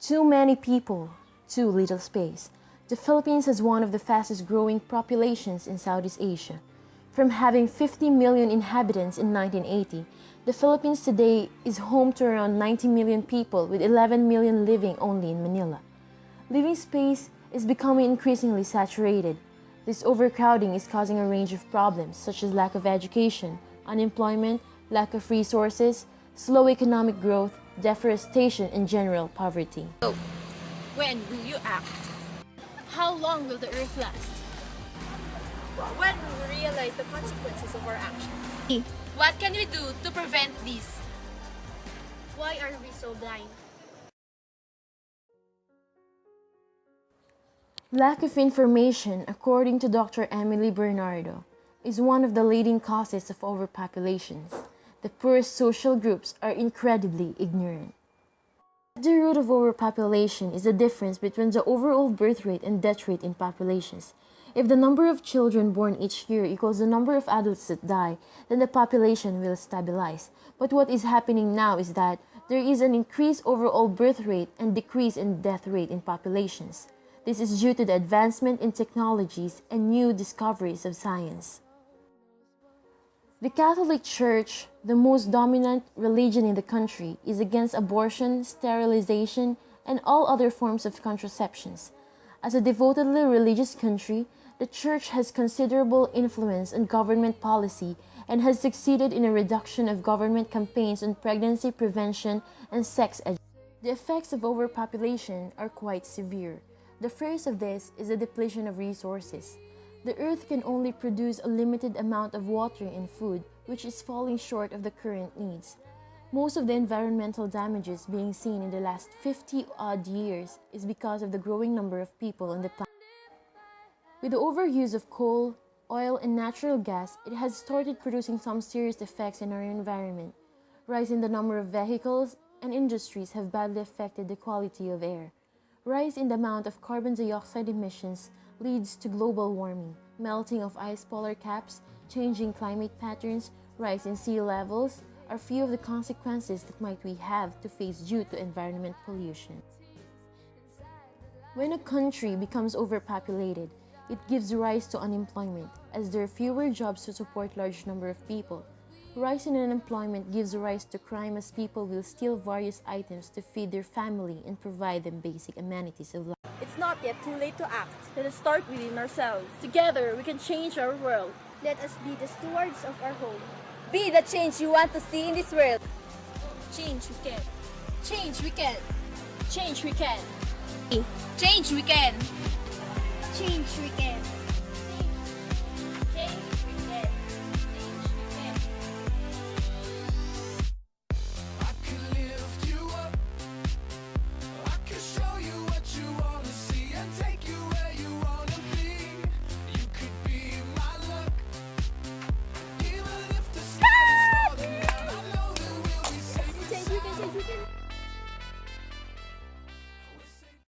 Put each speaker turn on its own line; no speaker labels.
Too many people, too little space. The Philippines has one of the fastest growing populations in Southeast Asia. From having 50 million inhabitants in 1980, the Philippines today is home to around 90 million people with 11 million living only in Manila. Living space is becoming increasingly saturated. This overcrowding is causing a range of problems such as lack of education, unemployment, lack of resources, slow economic growth, deforestation, and general poverty.
So, when will you act? How long will the earth last? When will we realize the consequences of our actions? What can we do to prevent this? Why are we so blind?
Lack of information, according to Dr. Emily Bernardo, is one of the leading causes of overpopulations. The poorest social groups are incredibly ignorant. At the root of overpopulation is the difference between the overall birth rate and death rate in populations. If the number of children born each year equals the number of adults that die, then the population will stabilize. But what is happening now is that there is an increased overall birth rate and decrease in death rate in populations. This is due to the advancement in technologies and new discoveries of science. The Catholic Church, the most dominant religion in the country, is against abortion, sterilization, and all other forms of contraceptions. As a devotedly religious country, the Church has considerable influence on government policy and has succeeded in a reduction of government campaigns on pregnancy prevention and sex education. The effects of overpopulation are quite severe. The first of this is the depletion of resources. The earth can only produce a limited amount of water and food, which is falling short of the current needs. Most of the environmental damages being seen in the last 50-odd years is because of the growing number of people on the planet. With the overuse of coal, oil, and natural gas, it has started producing some serious effects in our environment. Rise in the number of vehicles and industries have badly affected the quality of air. Rise in the amount of carbon dioxide emissions leads to global warming, melting of ice polar caps, changing climate patterns, rise in sea levels are few of the consequences that might we have to face due to environment pollution. When a country becomes overpopulated, it gives rise to unemployment, as there are fewer jobs to support large number of people. Rise in unemployment gives rise to crime as people will steal various items to feed their family and provide them basic amenities of life.
It's not yet too late to act. Let us start within ourselves. Together, we can change our world.
Let us be the stewards of our home.
Be the change you want to see in this world.
Change we can. Change we can. Change we can.
Change we can.
Change we can.